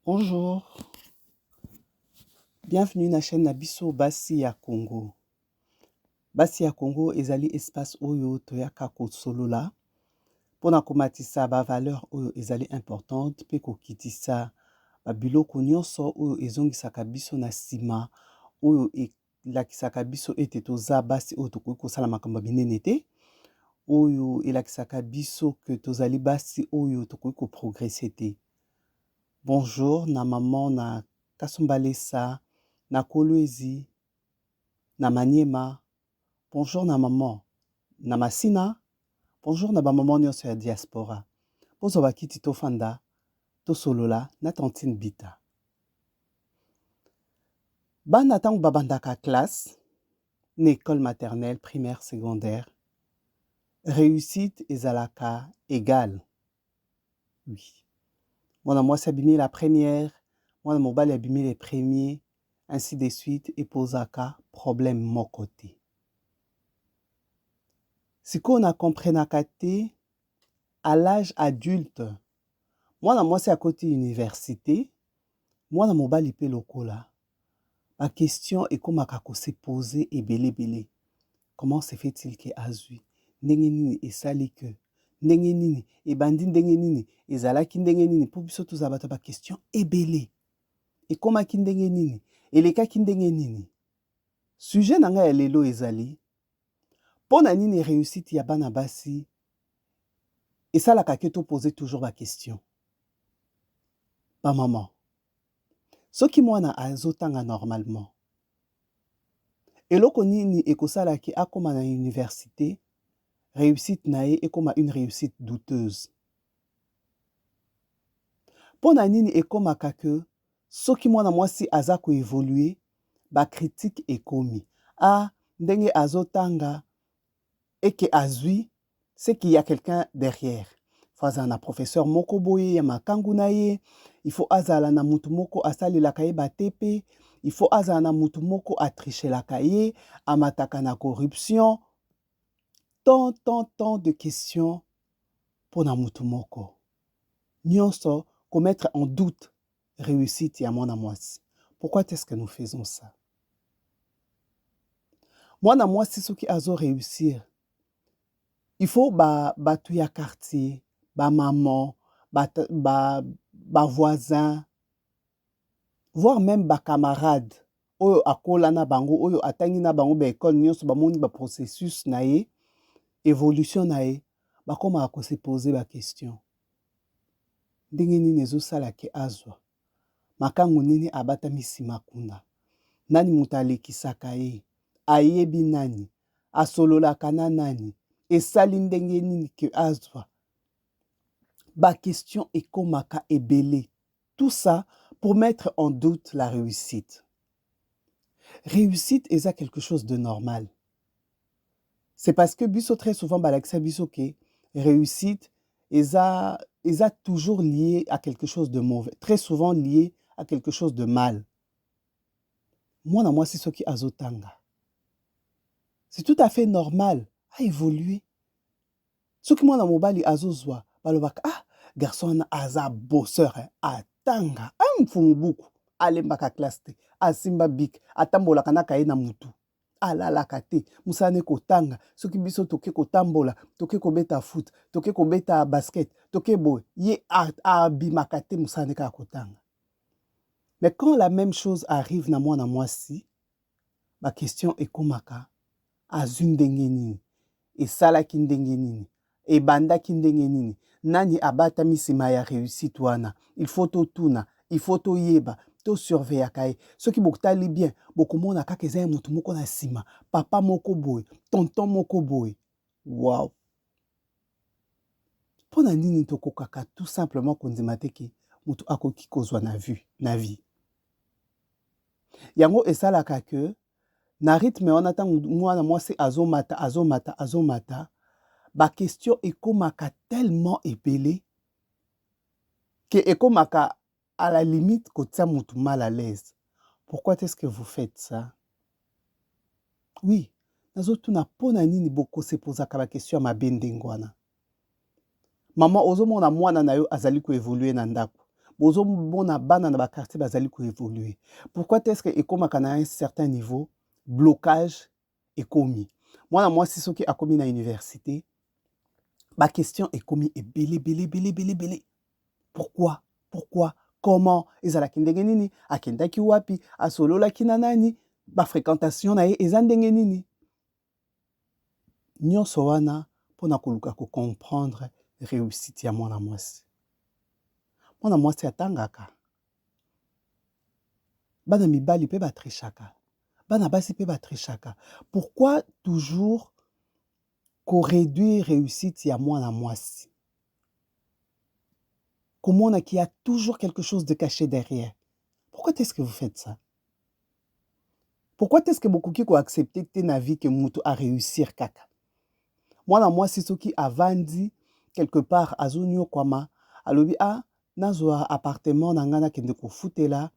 Bonjour, bienvenue na chaîne na biso Basi ya Congo. Basi ya Congo ezali espace oyo toyaka kosolola mpona komatisa valeur oyo ezali importante pe kokitisa biloko nyonso oyo ezongisaka biso na nsima oyo elakisaka biso ete toza basi oyo tokoki kosala makambo minene te, oyo elakisaka biso ke tozali basi oyo tokoki koprogresse te. Bonjour na maman na Kasumbalesa, na Kolwezi, na Maniema. Bonjour na maman na Masina. Bonjour na maman nyonso ya diaspora. Bozo bakiti tofanda, tosolola na Tantine Bita. Bana tango babandaka classe, na école maternelle, primaire, secondaire, réussite ezalaka égale. Oui. Mwana mwasi abimi la première, mwana mobali abimi les premiers, ainsi de suite, epozaka problème moko te. Sikoyo na komprenaka te, à l'âge adulte, mwana mwasi akoti université, mwana mobali pe lokola, ma question ekomaka kose poser ebele. Comment se fait-il que azwi? Ndenge nini esali ke? Ndenge nini ebandi ndenge nini ezalaki ndenge nini po biso tozala bato ba question ebele. Ekomaki ndenge nini? Elekaki ndenge nini? Sujet na ngai ya lelo ezali pona nini réussite ya bana basi esalaka ke poser toujours ba question. Ba maman, soki mwana azotanga normalement, eloko nini ekosalaki akoma na université, réussite na ye ekoma une réussite douteuse. Pona nini ekomaka ke soki mwana mwasi aza ko évoluer, ba critique ekomi. Ndenge azotanga eke azwi, c'est qu'il y a quelqu'un derrière. Faza na professeur moko boye ya makangu na ye, il faut azala na mutu moko asalelaka ye batepe, il faut azala na mutu moko atrichelaka ye, amataka na corruption. Tant de questions pour na mutu moko. Nyonso commettre en doute réussite ya mwana mwasi. Pourquoi est-ce que nous faisons ça? Mwana mwasi soki azo réussir, il faut batu ya quartier, ba maman, ba voisin, voire même ba camarade oyo akola na bango, oyo atangi na bango ba école nyonso bamoni ba processus na ye, évolution na ye, bakoma ko se poser ba question. Ndenge nini ezosala ke azwa? Makangu nini abatami nsima kuna? Nani mutu alekisaka ye? Ayebi nani? Asololaka na nani? Esali ndenge nini ke azwa? Ba question ekomaka ebele. Tout ça pour mettre en doute la réussite. Réussite est quelque chose de normal. C'est parce que biso très souvent balakisa biso ke réussite est toujours lié à quelque chose de mauvais, très souvent lié à quelque chose de mal. Mwana mwasi soki azotanga, c'est tout à fait normal à évoluer. Soki mwana mobali azozwa, balobaka garçon aza bosseur, atanga, mfumu buku, alembaka classe te, asimba bik, atambolaka na kaye na mutu. Alalaka te, musane kotanga, soki biso toke kotambola, toke kobeta foot, toke kobeta basket, toke boy, ye abimaka te musane ka kotanga. Mais quand la même chose arrive na mwana mwasi, ma question ekomaka, azwi ndenge nini, esalaki ndenge nini, ebandaki ndenge nini, nani abatami nsima ya réussite wana, il faut totuna, il faut toyeba, to surveiller kaye. Soki bokutali bien, bokomona kaka eza mutu moko na nsima, papa moko boye, tonton moko boye. Wow. Pona nini tokokaka tout simplement kondima te ke mutu akoki kozwa na vie. Yango esalaka ke na rythme wana tango mwana mwasi azomata, ba question ekomaka tellement ebele que ekomaka à la limite kotia mutu mal à l'aise. Pourquoi est-ce que vous faites ça? Oui, nazotuna pona nini boko se posaka ba question mabe ndenge wana. Maman ozomona mwana na yo azali ko évoluer na ndako. bozomona bana na baquartier bazali koévoluer. Pourquoi est-ce que ekomaka na un certain niveau blocage ekomi mwana mwasi soki akomi na université baquestion ekomi ebele. Pourquoi comment ezalaki ndenge nini akendaki wapi asololaki na nani bafréquentation na ye eza ndenge nini nyonso wana mpona koluka kocomprendre réussite ya mwana mwasi. Mwana mwasi atangaka bana mibali mpe batrichaka bana basi mpe batrichaka. Pourquoi toujours koréduire réussite ya mwana mwasi? Komona qu'il y a toujours quelque chose de caché derrière. Pourquoi est-ce que vous faites ça? Pourquoi est-ce que bokoki ko accepter te na vie que mutu a réussir kaka? Mwana mwasi soki avandi quelque part azonyo kwama alobi nazwa appartement na nga nakende kofutela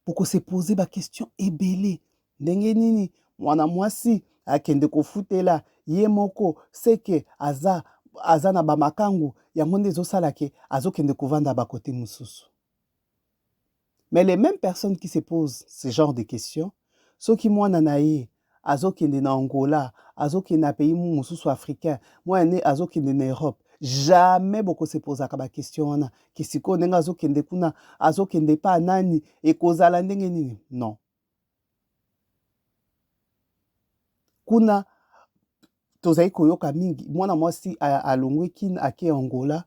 poko se poser ba question ebele ndenge nini mwana mwasi akende kofutela ye moko seke aza na bamakangu yango nde ezosala ke azokende kovanda bakote mosusu. Mais les mêmes personnes qui se posent ce genre de questions, soki mwana na ye azokende na Angola, azokende na pays mosusu africain, mwana ne azokende na Europe, jamais boko se posaka ba question wana ke siko ndenge azokende kuna azokende pa nani ekozala ndenge nini. Non. Kuna tozali koyoka mingi mwana mwasi alongwe kina ake Angola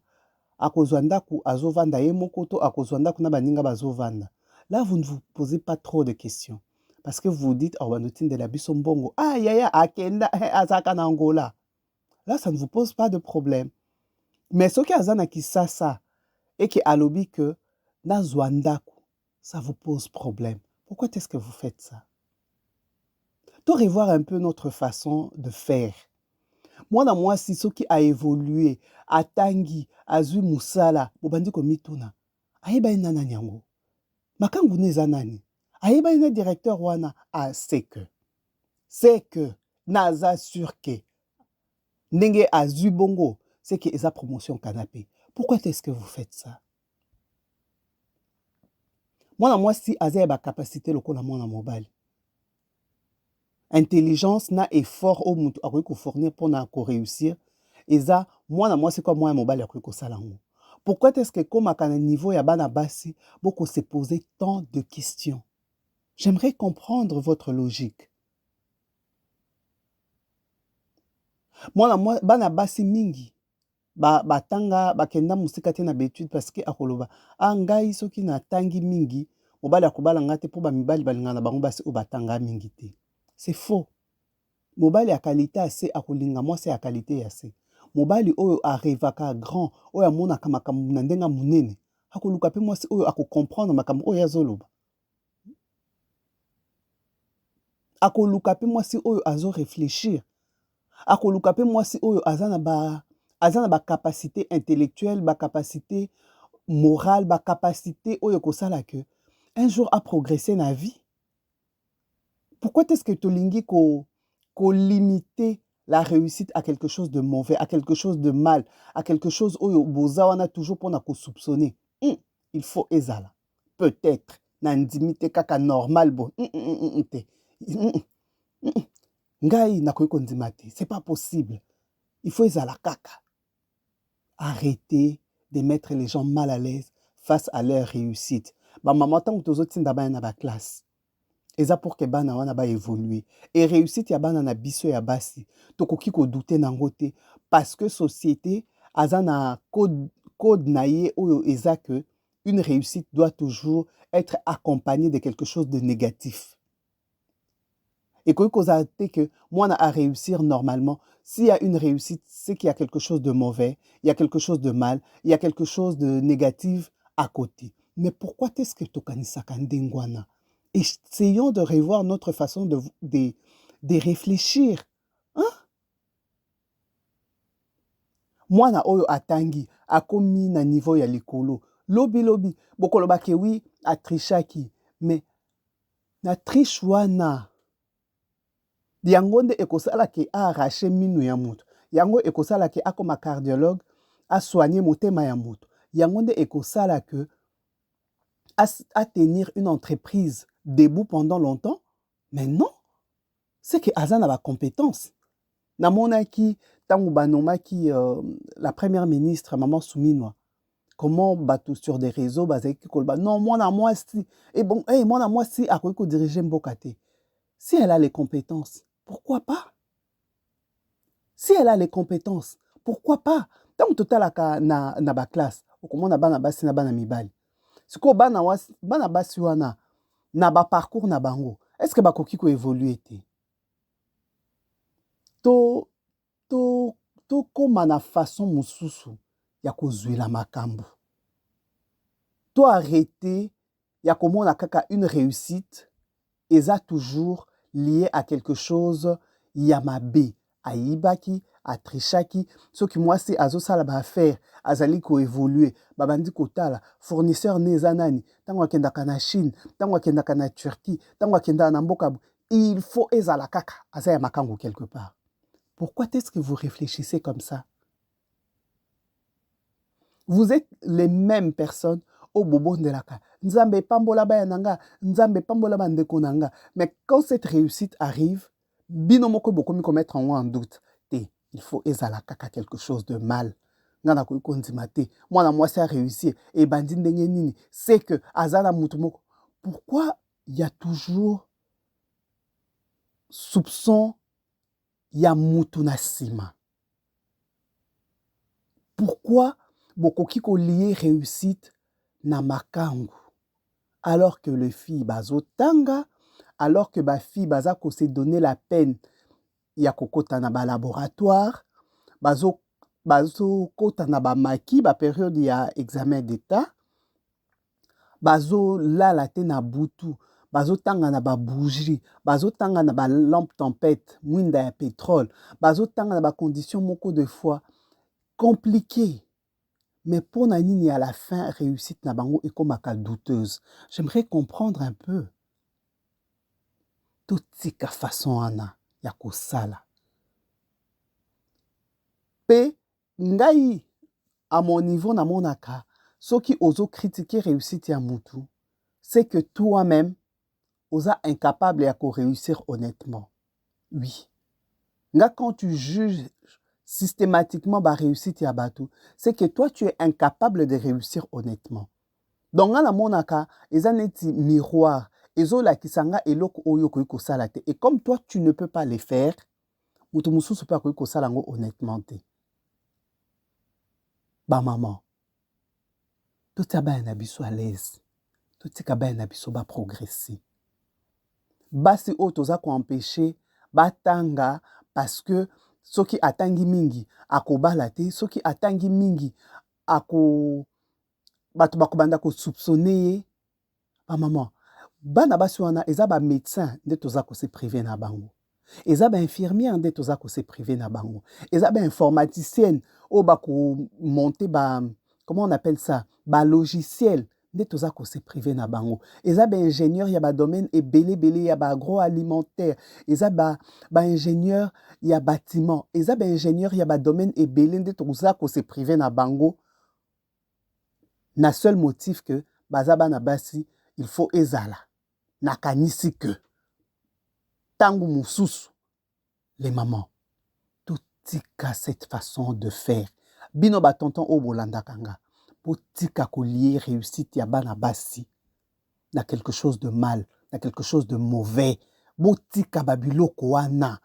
akozwa ndaku azovanda ye moko to akozwa ndaku na baninga bazovanda. Là vous ne vous posez pas trop de questions parce que vous dites de la biso mbongo yaya akenda azaka na Angola. Là ça ne vous pose pas de problème. Mais soki azana kisasa et que alobi que nazwa ndaku ça vous pose problème. Pourquoi est-ce que vous faites ça? To revoir un peu notre façon de faire. Mwana mwasi soki a évolué, atangi, azui musala, bobandi komituna. Ayeba ina nani yango? Makangu neza nani? Ayeba ina directeur wana? C'est que, naza sûr que, ndenge azui bongo, c'est que eza promotion canapé. Pourquoi est-ce que vous faites ça? Mwana mwasi aza ba capacité lokola mwana mobali. Intelligence na effort au mutu akoki ko fournir pona ko réussir eza mwana mwasi kwa mwana mobali akoki ko sala ngo. Pourquoi est-ce que comme à un niveau ya bana basi beaucoup se poser tant de questions? J'aimerais comprendre votre logique. Mwana bana basi mingi batanga bakenda musika te na betude parce que akoloba ngai soki na tangi mingi mobali akobala ngate po ba mibali balingana bango basi o batanga mingi te. C'est faux. Mobali a qualité assez akolinga mwasi a qualité assez. Mobali oyo arivaka grand oyo amonaka makambo na ndenga munene akoluka pe mwasi oyo akocomprendre makambo oyo azoloba. Akoluka pe mwasi oyo azo réfléchir. Akoluka pe mwasi oyo azana ba capacité intellectuelle, ba capacité morale, ba capacité oyo kosala que un jour a progressé na vie. Pourquoi est-ce que tolingi ko limiter la réussite à quelque chose de mauvais, à quelque chose de mal, à quelque chose oyo boza wana toujours pona ko soupçonner? Il faut ezala. Peut-être nandimite kaka normal bo. Ngai nakoki kondima te. C'est pas possible. Il faut ezala kaka. Arrêtez de mettre les gens mal à l'aise face à leur réussite. Ba maman tant que tozotinda ba na ba classe. Eza pour que bana wana ba évoluer et réussite ya bana na biso ya basi tokoki ko douter nango te parce que société azana code na ye oyo eza que une réussite doit toujours être accompagnée de quelque chose de négatif. Et koki koza te que mwana a réussir normalement, s'il y a une réussite, c'est qu'il y a quelque chose de mauvais, il y a quelque chose de mal, il y a quelque chose de négatif à côté. Mais pourquoi est-ce que tokanisaka ndengwana? Essayons de revoir notre façon de réfléchir. Hein? Mwana oyo atangi, akomi na niveau ya likolo. Lobi, bokoloba ke oui, atrichaki. Mais na triche wana. Yango nde ekosala ke arracher minu ya mutu. Yango ekosala ke akoma cardiologue, a soigner motema ya mutu. yango nde ekosala que à tenir une entreprise debout pendant longtemps, mais non, c'est que aza na ba compétence. Namonaki tango banomaki la première ministre Maman Souminwa. Comment bateau sur des réseaux bazaki kolba non moi si et bon moi si akoki ko diriger mboka te. Si elle a les compétences, pourquoi pas? Si elle a les compétences, pourquoi pas? Tango totalaka na ba classe, okomona bana basi na bana mibali. Siko bana basi wana na ba parcours na bango. Est-ce que bakoki ko évoluer te? To koma na façon mosusu ya kozwela makambo. To arrêter ya komona kaka une réussite eza toujours lié à quelque chose ya mabe. Aibaki, atrishaki, soki mwasi azosala ba affaire, azali ko évoluer, babandi kotala, fournisseur neza nani, tango akendaka na Chine, tango akendaka na Turquie, tango akendaka na mboka, il faut ezala kaka, azaya makango quelque part. Pourquoi est-ce que vous réfléchissez comme ça? Vous êtes les mêmes personnes au bobo de la Nzambe pambola ba nanga, Nzambe pambola ba ndeko nanga. Mais quand cette réussite arrive, binomoko bokomi commettre en doute. Il faut ezala kaka quelque chose de mal. Ngana ko kondima te. Moi ça réussi et bandi ndenge nini, c'est que azala mutumoko. Pourquoi il y a toujours soupçon ya mutu na sima? Pourquoi bokoki ko lier réussite na makangu? Alors que les filles bazo tanga, alors que ba fille baza ko se donner la peine ya kokota na ba laboratoire, bazo kota na ba maki ba période ya examen d'état, bazo lala te na butu, bazo tanga na ba bougie, bazo tanga na ba lampe tempête, mwinda ya pétrole, bazo tanga na ba condition moko de fois compliquées. Mais pour nini à la fin réussite na bango ekomaka douteuse. J'aimerais comprendre un peu. Totika façon ana ya kosala. Pe ngai à mon niveau na monaka, soki ozo critiquer réussite ya mutu, c'est que toi-même oza incapable ya ko réussir honnêtement. Oui. Nga quand tu juges systématiquement ba réussite ya batu, c'est que toi tu es incapable de réussir honnêtement. Donc nga na monaka eza neti miroir ezola kisanga eloko oyo koyi kosala te. Et comme toi tu ne peux pas les faire, mutu mususu pa koyi kosala ngo honnêtement te. Ba maman, totia ba na biso à l'aise. Totika ba na biso ba progresser. Basi o toza ko empêcher batanga parce que soki atangi mingi akobala te, soki atangi mingi bato bakobanda ko soupçonner ba maman. Bana basi wana eza ba médecin nde toza ko se privé na bango. Eza ba infirmière nde toza ko se privé na bango. Eza ba informaticienne o ba ko monter ba comment on appelle ça, ba logiciel nde toza ko se privé na bango. Eza ba ingénieur ya ba domaine ebele ya ba agroalimentaire. Eza ba ingénieur ya bâtiment. Eza ba ingénieur ya ba domaine ebele nde toza ko se privé na bango. Na seul motif que baza bana basi il faut ezala. Nakanisi que tango mususu les mamans totika cette façon de faire. Bino ba tonton o bolanda kanga. Botika ko lier réussite ya bana basi na quelque chose de mal, na quelque chose de mauvais. Botika babiloko wana.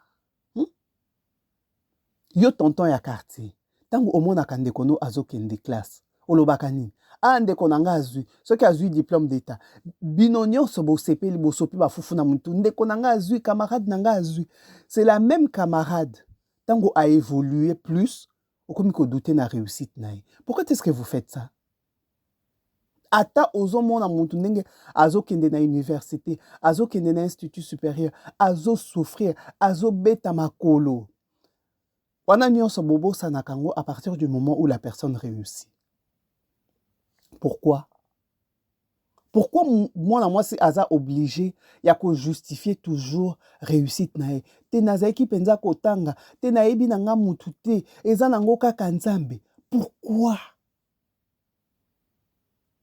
Yo tonton ya quartier. Tango omona kandeko no azokende classe. Olobaka nini? Ah ndeko nanga azwi. Soki azwi diplôme d'état. Bino nyonso bosepeli bosopi bafufu na mutu. Ndeko nanga azwi, camarade nanga azwi. C'est la même camarade. Tango a évolué plus, okomi ko douter na réussite nae. Pourquoi est-ce que vous faites ça? Ata ozomona mutu ndenge azokende na université, azokende na institut supérieur, azo souffrir, azobeta makolo. Wana nyonso bobosa na kango à partir du moment où la personne réussit. Pourquoi? Pourquoi moi c'est aza obligé ya ko justifier toujours réussite nae? Te nazaki penza kotanga, te naebi nanga mutu te, eza nango kaka Nzambe. Pourquoi?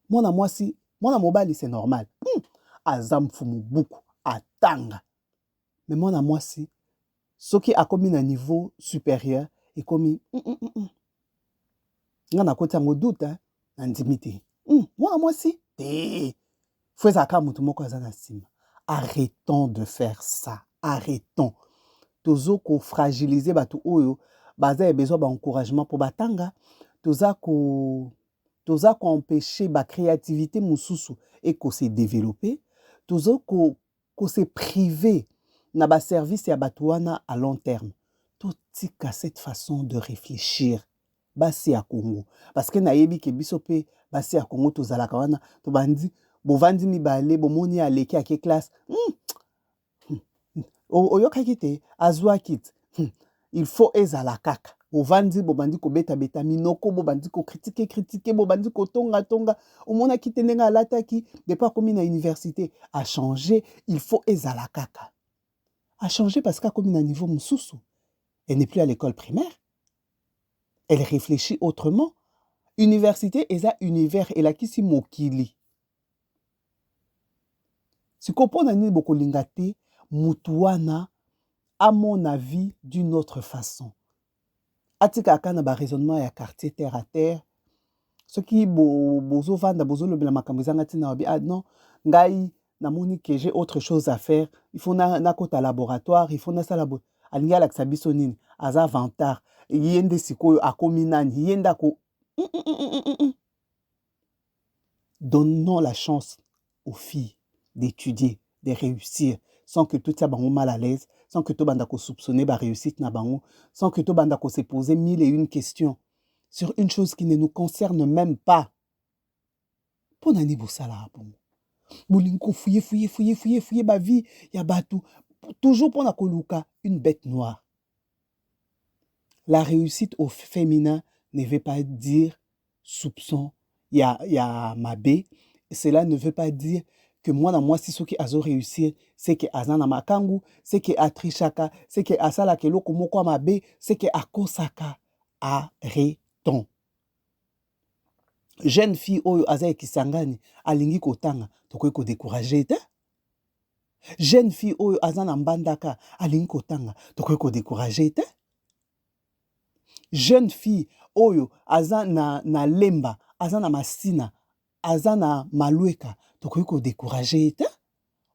Mwana mwasi, mwana mobali c'est normal. Aza mfumu buku, atanga. Mais mwana mwasi, soki akomi na niveau supérieur, ekomi nga na koti yango doute, na ndimi te. Mwana mwasi, te. Faut ezaka mutu moko aza na nsima. Arrêtons de faire ça. Arrêtons. Tozo ko fragiliser batu oyo, baza besoin ba encouragement pour batanga. Toza ko empêcher ba créativité mususu et ko se développer. Tozo ko se priver na ba service ya batu wana à long terme. Totika cette façon de réfléchir. Basi ya Congo. Parce que nayebi ke biso pe basi ya Congo tozalaka wana to bandi bovandi mibale bomoni aleki ake classe. Oyokaki te azwa kit. Il faut ezala kaka. Bovandi bobandi ko beta minoko bobandi ko critiquer bobandi ko tonga omona kite ndenga alataki depuis komi na université a changé, il faut ezala kaka. A changé parce qu'a komi na niveau mususu. Elle n'est plus à l'école primaire. Elle réfléchit autrement. Université eza univers elakisi mokili. Sikopona nini bokolinga te mutu wana à mon avis d'une autre façon. Atika kana ba raisonnement ya quartier terre à terre. Ce qui bozo vanda bozo le makambo zanga tina wabi non ngai namoni que j'ai autre chose à faire. Il faut na kota laboratoire, il faut na sala alingi alakisa biso nini aza vantard. Yende sikoyo akomi nani yenda ko Donnons la chance aux filles d'étudier, de réussir, sans que tout ça bango mal à l'aise, sans que tout bandako soupçonner ba réussite na bango, sans que tout bandako se poser 1001 questions sur une chose qui ne nous concerne même pas. Pona ni bosala bon. Bolinko fouiller ba vie ya batu, toujours pona koluka une bête noire. La réussite au féminin ne veut pas dire soupçon, il y a mabé. Cela ne veut pas dire que moi si ce qui a réussi, c'est que azana makangu, c'est que atrichaka, c'est que asala ke loko moko mabé, c'est que akosaka. Arrêtons. Jeune fille oyo aza kisangani alingi kotanga, tokoki ko décourager te. Jeune fille oyo azana mbandaka alingi kotanga, tokoki ko décourager te. Jeune fille oyo aza na lemba, aza na masina, aza na malueka, tokoki ko décourager te.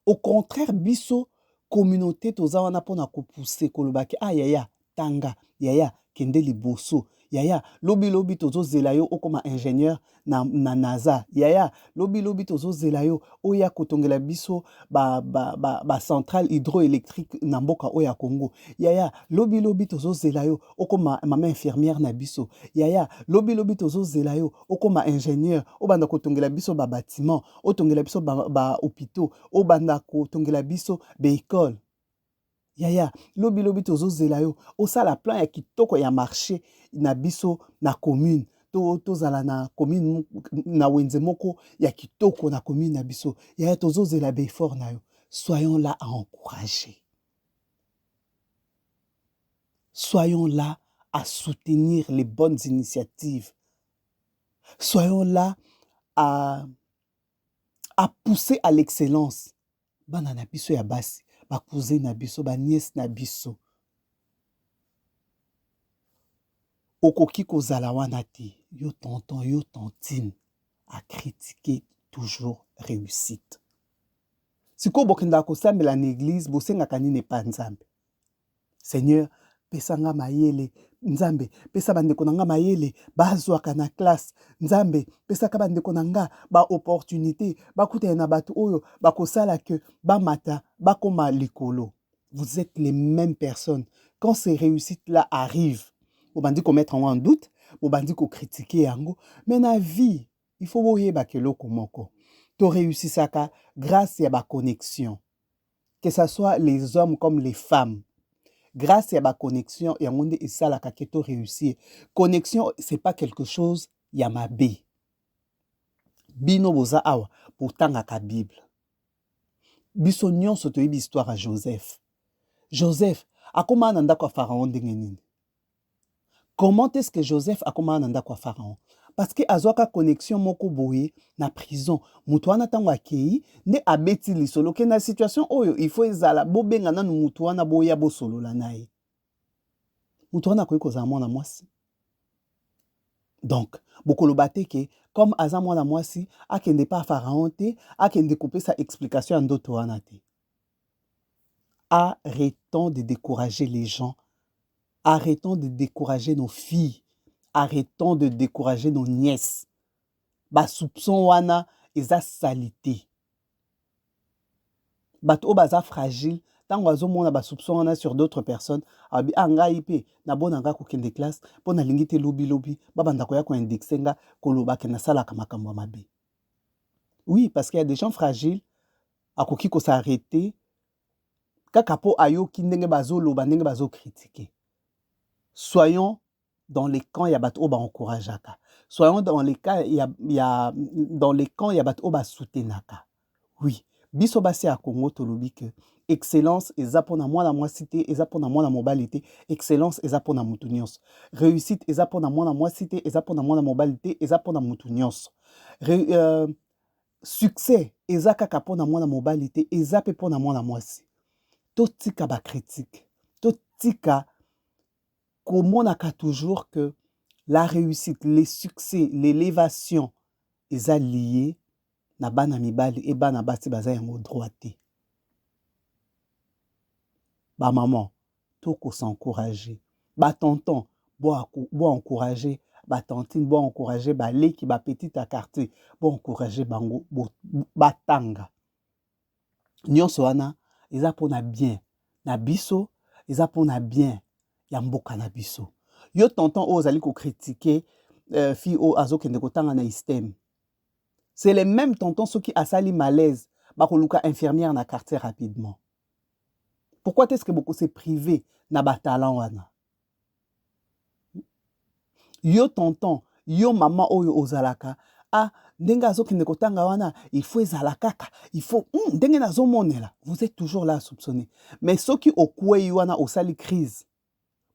Au contraire, biso communauté toza wana pona ko pousser kolobaki yaya tanga, yaya kende liboso, yaya lobi tozo zelayo okoma ingénieur na NASA, yaya lobi tozo zelayo oya kotongela biso ba centrale hydroélectrique na mboka oya Congo, yaya lobi tozo zelayo okoma mama infirmière na biso, yaya lobi tozo zelayo okoma ingénieur obanda kotongela biso ba bâtiment, otongela biso ba hôpitaux, obanda kotongela biso ba école. Yaya, lobi tozo zelayo, osala plan ya kitoko ya marché na biso na commune. Tozala na commune na wenze moko ya kitoko na commune na biso. Yaya tozo zela be fort na yo. Soyons là à encourager. Soyons là à soutenir les bonnes initiatives. Soyons là à pousser à l'excellence. Bana na biso ya basi. Ba cousin na biso, ba nièce na biso. Okoki kozala wana te, yo tonton, yo tontine, à critiquer toujours réussite. Siko bokenda kosambela na église, bosengaka nini pa Nzambe. Seigneur, pesa nga mayele, Nzambe, pesa bandeko na nga mayele, bazwaka na classe, Nzambe, pesa ka bandeko na nga ba opportunité, bakutana na batu oyo, bakosala que ba mata, bakoma likolo. Vous êtes les mêmes personnes. Quand ces réussites-là arrivent, vous bandit qu'on mettre en doute, vous bandit qu'on critiquer yango, mais na vie, il faut voyer bakelo komoko. To réussi saka grâce à ba connexion. Que ce soit les hommes comme les femmes. Grâce à ma connexion, et à mon et ça la kaketo réussir. Connexion, c'est pas quelque chose yamabe. Bino boza awa pourtant à la Bible. Bisognon soto histoire à Joseph. Joseph, a comment anda kwa Pharaon dengenini? Comment est-ce que Joseph a comment anda kwa Pharaon? parce que azwaka connexion moko boye na prison mutu wana ntango akei nde abeti lisolo ke na situation oyo il faut ezala bobenga nanu mutu wana boya bosolola na ye mutu wana akoki kozala mwana mwasi donc bokoloba te ke comme aza mwana mwasi akende pa pharaon te akende kopesa explication ya ndoto wana te. Arrêtons de décourager les gens. Arrêtons de décourager nos filles. Arrêtons de décourager nos nièces. Ba soupçon wana eza salité. Bato o baza fragile, tango azomona ba soupçon wana sur d'autres personnes, abi ngai pe na bona nga kokende classe, po na lingi te lobi babanda koya ko indexer nga koloba ke na salaka makambo mabe. Oui, parce qu'il y a des gens fragiles akoki ko s'arrêter kaka po ayoki ndenge bazoloba ndenge bazocritiquer. Soyons dans les camps ya bato ba encourageaka. Soyons dans les cas dans les camps ya bato ba soutenaka. Oui, biso basi ya Congo tolobi que excellence eza pona mwana mwasi te, eza pona mwana mobali te, excellence eza pona mutu nyonso. Réussite eza pona mwana mwasi te, eza pona mwana mobali te, eza pona mutu nyonso. Succès eza kaka pona mwana mobali te, eza pe pona mwana mwasi. Totika ba critique, totika komonaka toujours que la réussite, les succès, l'élévation eza lié na bana mibali et bana basi baza yango droité. Ba maman, toko s'encourager. Ba tonton, bo encourager, ba tantine, bo encourager ba leki ba petite à quartier, bo encourager bango ba tanga. Nyonso wana eza pona bien na biso, eza pona bien ya mboka na biso. Yo tonton ozali ko critiquer fi o azokende kotanga na système. C'est les mêmes tontons ceux qui asali malaise, bakoluka infirmière na quartier rapidement. Pourquoi est-ce que beaucoup se privé na batalan wana? Yo tonton, yo maman oyo ozalaka, ndenge azokende kotanga wana, il faut ezala kaka, il faut ndenge nazomonela. Vous êtes toujours là à soupçonner. Mais ceux qui okwe wana osali crise,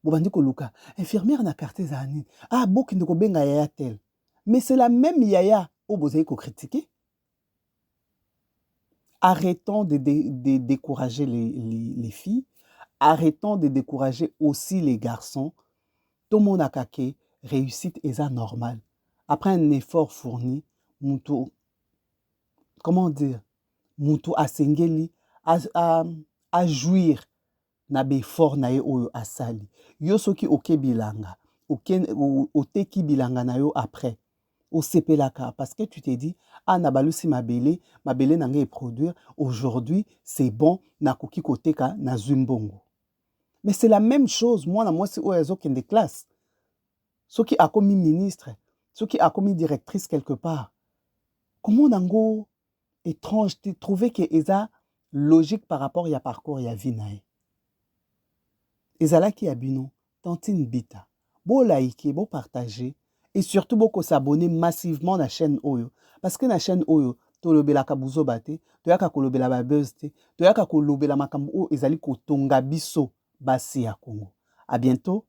bobandi koluka infirmière na quartier zani, bokende kobenga yaya tel. Mais c'est la même yaya au bozali ko critiquer. Arrêtons de décourager les filles. Arrêtons de décourager aussi les garçons. Tout le monde a caqué. Réussite est normal. Après un effort fourni, mutu, comment dire, mutu asengeli, à jouir na befort na ye oyo asali. Yo soki oke bilanga, oteki bilanga na yo après. Au sepelaka parce que tu t'es dit na balusi mabele nange produire aujourd'hui c'est bon na koki koteka na zumbongo. Mais c'est la même chose moi na mwasi oyo azokende classe. Ceux qui a commis ministre, ceux qui a commis directrice quelque part. Comment nango étrange tu trouvé que eza logique par rapport ya parcours ya vie nae. Ezala ki abino tantine bita. Bo like, bo partager. Et surtout, beaucoup s'abonner massivement à la chaîne Oyo. Parce que la chaîne Oyo, to lobela kabuzo bate, to yaka kolobela ba buzz te, to yaka kolobela makambo o ezali kotonga biso basi ya Congo. À bientôt.